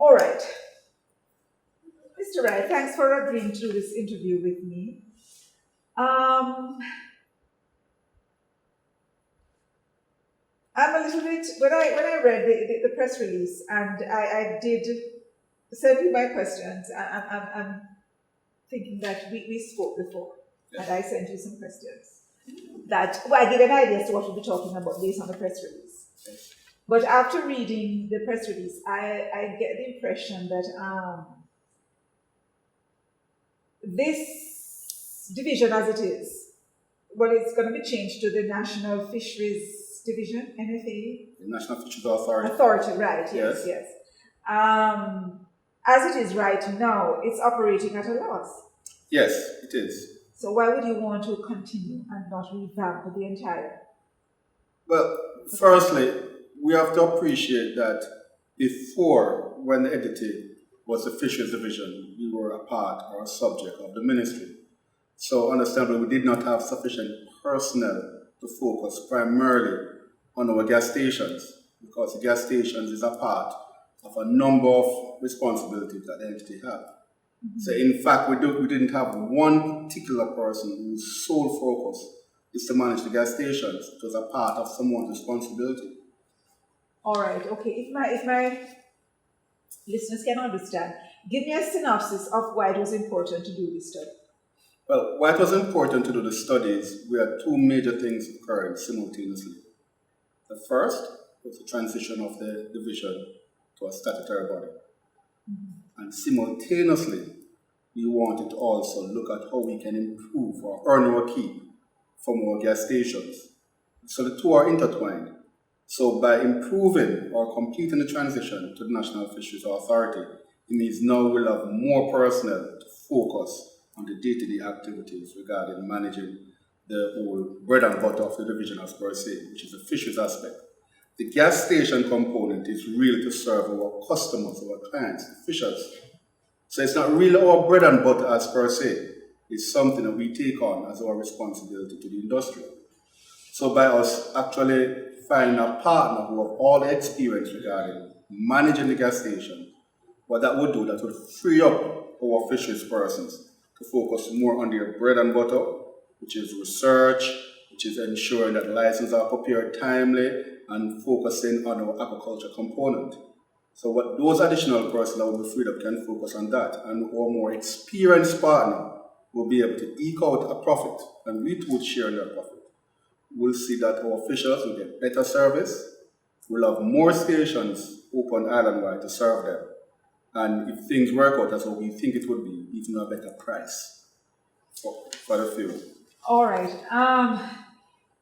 All right. Mr. Wright, thanks for agreeing to do this interview with me. I'm a little bit, when I read the press release and I did send you my questions, I'm thinking that we spoke before, and I sent you some questions that, well, I give an idea as to what we'll be talking about based on the press release. But after reading the press release, I get the impression that this division as it is, well, it's going to be changed to the National Fisheries Division, NFA? The National Fisheries Authority. Authority, right, yes. As it is right now, it's operating at a loss. Yes, it is. So why would you want to continue and not revamp the entire? Well, firstly, we have to appreciate that before, when the entity was the Fisheries Division, we were a part or a subject of the ministry. So understandably, we did not have sufficient personnel to focus primarily on our gas stations, because the gas stations is a part of a number of responsibilities that the entity had. Mm-hmm. So in fact, we didn't have one particular person whose sole focus is to manage the gas stations. It was a part of someone's responsibility. All right, okay. If my listeners can understand, give me a synopsis of why it was important to do this study. Well, why it was important to do the studies, we had two major things occurring simultaneously. The first was the transition of the division to a statutory body. Mm-hmm. And simultaneously, we wanted to also look at how we can improve or earn our keep from our gas stations. So the two are intertwined. So by improving or completing the transition to the National Fisheries Authority, it means now we'll have more personnel to focus on the day-to-day activities regarding managing the whole bread and butter of the division as per se, which is the fisheries aspect. The gas station component is really to serve our customers, our clients, the fishers. So it's not really our bread and butter as per se. It's something that we take on as our responsibility to the industry. So by us actually finding a partner who have all the experience regarding managing the gas station, what that would do, that would free up our fisheries persons to focus more on their bread and butter, which is research, which is ensuring that licenses are prepared timely, and focusing on our aquaculture component. So what those additional personnel will be freed up can focus on that, and our more experienced partner will be able to eke out a profit, and we too would share in that profit. We'll see that our fishers will get better service, we'll have more stations open island-wide to serve them, and if things work out as what we think it would be, even a better price for the fuel. All right.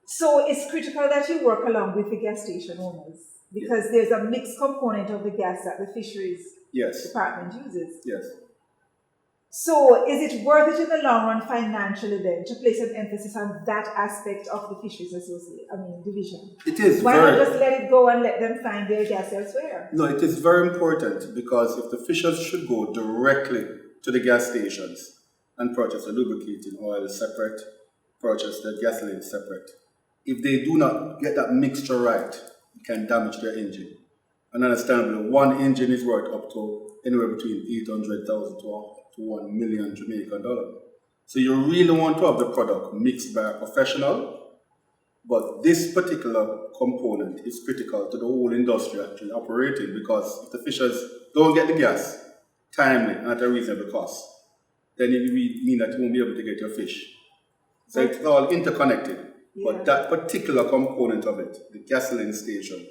So it's critical that you work along with the gas station owners, because there's a mixed component of the gas that the fisheries department uses. Yes. So is it worth it in the long run financially then to place an emphasis on that aspect of the fisheries division? It is. Why not just let it go and let them find their gas elsewhere? No, it is very important, because if the fishers should go directly to the gas stations and purchase the lubricating oil separate, purchase the gasoline separate, if they do not get that mixture right, it can damage their engine. And understandably, one engine is worth up to anywhere between 800,000 to 1 million Jamaican dollars. So you really want to have the product mixed by a professional, but this particular component is critical to the whole industry actually operating, because if the fishers don't get the gas timely and at a reasonable cost, then it will mean that you won't be able to get your fish. So it's all interconnected. Yeah. But that particular component of it, the gasoline station,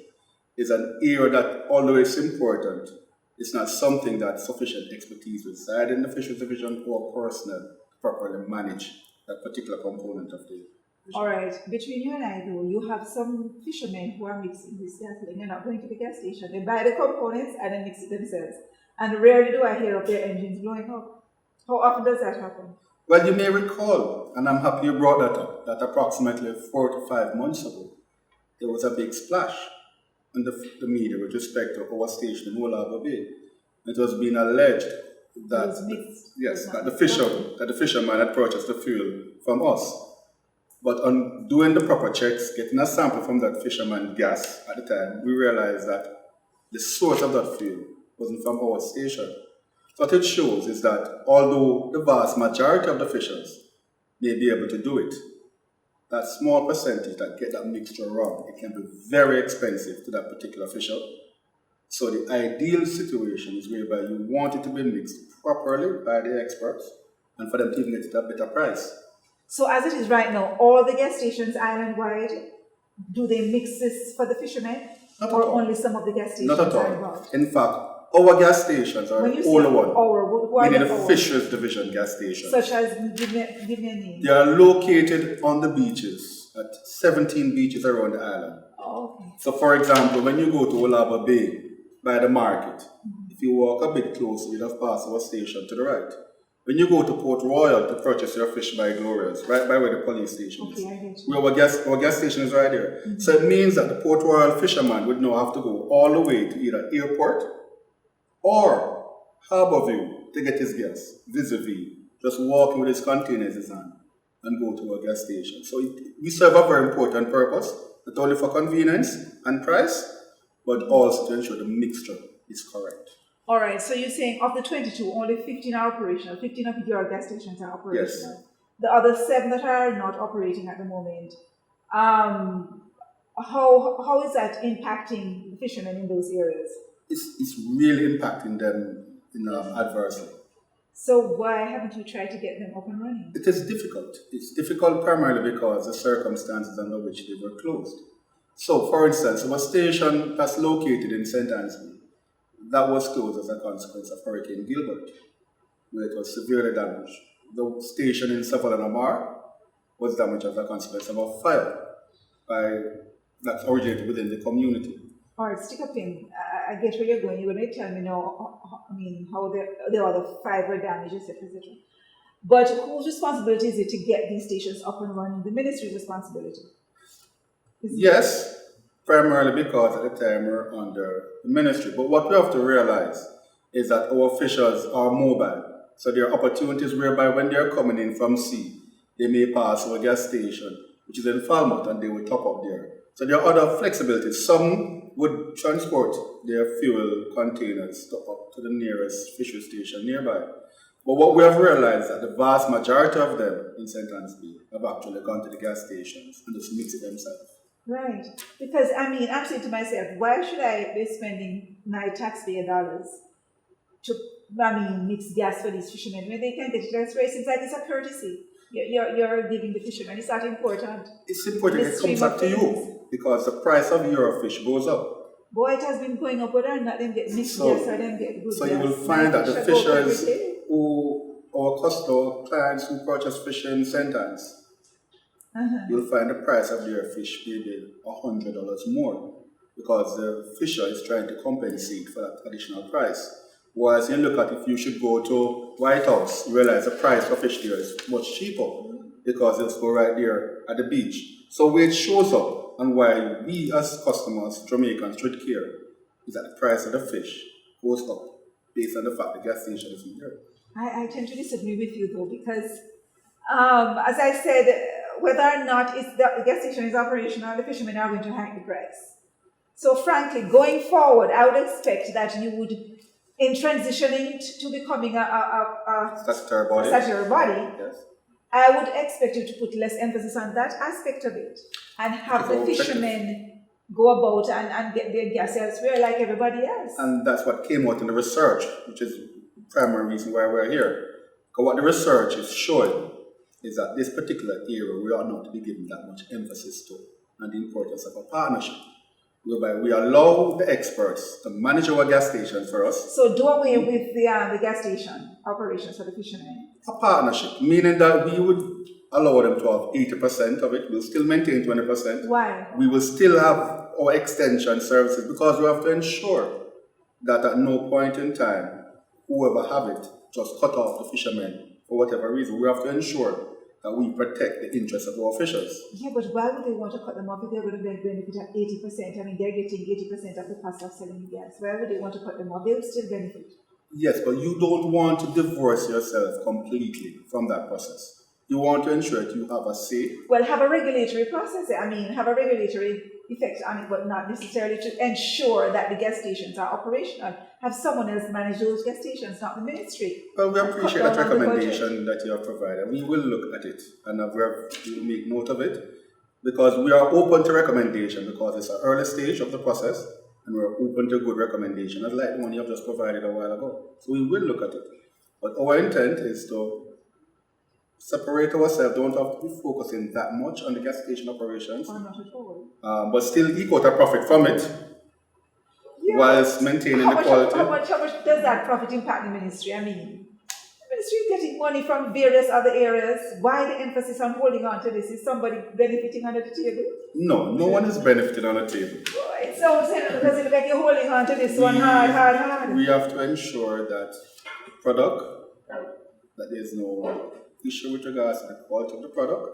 is an area that, although it's important, it's not something that sufficient expertise reside in the fisheries division or personnel to properly manage that particular component of the fisheries. All right. Between you and I, though, you have some fishermen who are mixing this gasoline. They're not going to the gas station. They buy the components and then mix it themselves. And rarely do I hear of their engines blowing up. How often does that happen? Well, you may recall, and I'm happy you brought that up, that approximately 4 to 5 months ago, there was a big splash in the media with respect to our station in Olago Bay. It was being alleged that the fisherman had purchased the fuel from us. But on doing the proper checks, getting a sample from that fisherman gas at the time, we realized that the source of that fuel wasn't from our station. So what it shows is that although the vast majority of the fishers may be able to do it, that small percentage that get that mixture wrong, it can be very expensive to that particular fisher. So the ideal situation is whereby you want it to be mixed properly by the experts and for them to even get it at a better price. So as it is right now, all the gas stations island-wide, do they mix this for the fishermen? Not or at all. only some of the gas stations Not at are all. involved? In fact, our gas stations are When you the only say one. who are Meaning the the our? Fishers Division gas stations. Such as, give me a name. They are located on the beaches, at 17 beaches around the island. Oh, okay. So for example, when you go to Olaba Bay by the market, if you walk a bit closer, you'll have passed our station to the right. When you go to Port Royal to purchase your fish by Gloria's, right by where the police station is, Okay, I get you. our gas station is right there. So it means that the Port Royal fisherman would now have to go all the way to either airport or Harbourview to get his gas, vis-a-vis, just walking with his containers in his hand and go to a gas station. So we serve a very important purpose, not only for convenience and price, but also to ensure the mixture is correct. All right, so you're saying of the 22, only 15 are operational. 15 of your gas stations are operational. Yes. The other 7 that are not operating at the moment. How is that impacting the fishermen in those areas? It's really impacting them adversely. So why haven't you tried to get them up and running? It is difficult. It's difficult primarily because the circumstances under which they were closed. So, for instance, our station that's located in St. Anthony, that was closed as a consequence of Hurricane Gilbert, where it was severely damaged. The station in Savalanamar was damaged as a consequence of a fire that originated within the community. All right, stick up in. I get where you're going. You're going to tell me now, how the other 5 were damaged, etc., etc. But whose responsibility is it to get these stations up and running? The ministry's responsibility. Yes, primarily because at the time we're under the ministry. But what we have to realize is that our fishers are mobile. So there are opportunities whereby when they're coming in from sea, they may pass our gas station, which is in Falmouth, and they will top up there. So there are other flexibilities. Some would transport their fuel containers up to the nearest fishery station nearby. But what we have realized is that the vast majority of them in St. Anthony have actually gone to the gas stations and just mix it themselves. Right. Because, I'm saying to myself, why should I be spending my taxpayer dollars to, mix gas for these fishermen when they can get it elsewhere? It seems like it's a courtesy. You're giving the fishermen. It's not important. It's important it comes up to you because the price of your fish goes up. Boy, it has been going up whether or not them get mixed gas or them get good So gas. you will find that the fishers our clients who purchase fish in St. Anne's, you'll find the price of their fish maybe $100 more because the fisher is trying to compensate for that additional price. Whereas you look at if you should go to White House, you realize the price for fish there is much cheaper because it's go right there at the beach. So where it shows up and why we as customers, Jamaicans, should care is that the price of the fish goes up based on the fact the gas station isn't there. I tend to disagree with you though because, as I said, whether or not the gas station is operational, the fishermen are going to hike the price. So frankly, going forward, I would expect that you would, in transitioning to becoming a statutory body, yes. I would expect you to put less emphasis on that aspect of it and have the fishermen go about and get their gas elsewhere like everybody else. And that's what came out in the research, which is the primary reason why we're here. Because what the research is showing is that this particular area we are not to be given that much emphasis to and the importance of a partnership, whereby we allow the experts to manage our gas stations for us. So do away with the gas station operations for the fishermen? A partnership, meaning that we would allow them to have 80% of it, we'll still maintain 20%. Why? We will still have our extension services because we have to ensure that at no point in time, whoever have it, just cut off the fishermen for whatever reason. We have to ensure that we protect the interests of our fishers. Yeah, but why would they want to cut them off if they're going to benefit at 80%? They're getting 80% of the cost of selling gas. Why would they want to cut them off? They would still benefit. Yes, but you don't want to divorce yourself completely from that process. You want to ensure that you have a say. Well, have a regulatory process. Have a regulatory, effect on it, but not necessarily to ensure that the gas stations are operational. Have someone else manage those gas stations, not the ministry. Well, we appreciate that Cut down on the recommendation that you have provided. We will look at it and we will make note of it because we are open to recommendation because it's an early stage of the process and we're open to good recommendation, as like the one you have just provided a while ago. So we will look at it. But our intent is to separate ourselves, don't have to be focusing that much on the gas station operations, Or not at all. but still equal a profit from it whilst maintaining the quality. How much does that profit impact the ministry? I mean, the ministry is getting money from various other areas. Why the emphasis on holding on to this? Is somebody benefiting under the table? No one is benefiting on the table. It sounds because it looks like you're holding on to this one hard. We have to ensure that the product, that there's no issue with regards to the quality of the product,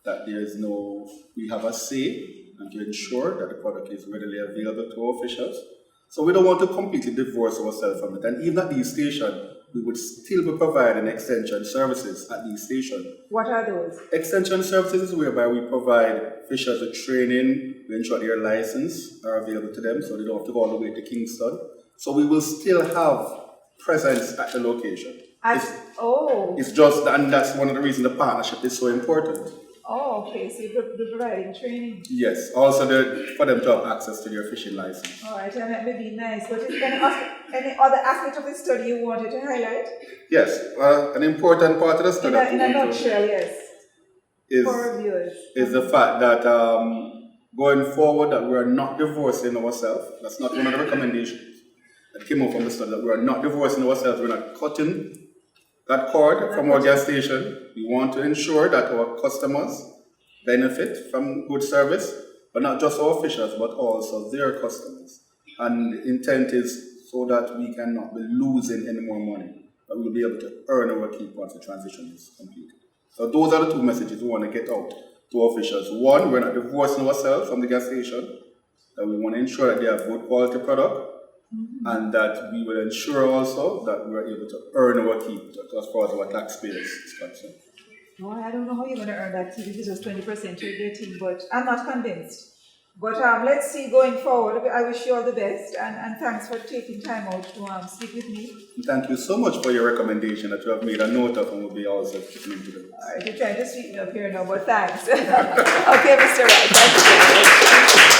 that we have a say and to ensure that the product is readily available to our officials. So we don't want to completely divorce ourselves from it. And even at these stations, we would still be providing extension services at these stations. What are those? Extension services is whereby we provide officials with training, we ensure their license are available to them so they don't have to go all the way to Kingston. So we will still have presence at the location. It's just, and that's one of the reasons the partnership is so important. Oh, okay. So you're providing training. Yes. Also, for them to have access to their fishing license. All right, and that may be nice. But is there any other aspect of the study you wanted to highlight? Yes. An important part of the study. In a nutshell, yes. For our viewers. Is the fact that going forward that we are not divorcing ourselves. That's not one of the recommendations that came out from the study. That we are not divorcing ourselves. We're not cutting that cord from our gas station. We want to ensure that our customers benefit from good service, but not just our officials, but also their customers. And the intent is so that we cannot be losing any more money, but we'll be able to earn our keep once the transition is completed. So those are the two messages we want to get out to our officials. One, we're not divorcing ourselves from the gas station, that we want to ensure that they have good quality product, and that we will ensure also that we are able to earn our keep as far as our taxpayers is concerned. No, I don't know how you're going to earn that keep. This is just 20% you're getting, but I'm not convinced. But let's see going forward. I wish you all the best, and thanks for taking time out to speak with me. Thank you so much for your recommendation that you have made a note of and will be also putting into the. All right, you're trying to sweep me up here now, but thanks. Okay, Mr. Wright, thank you.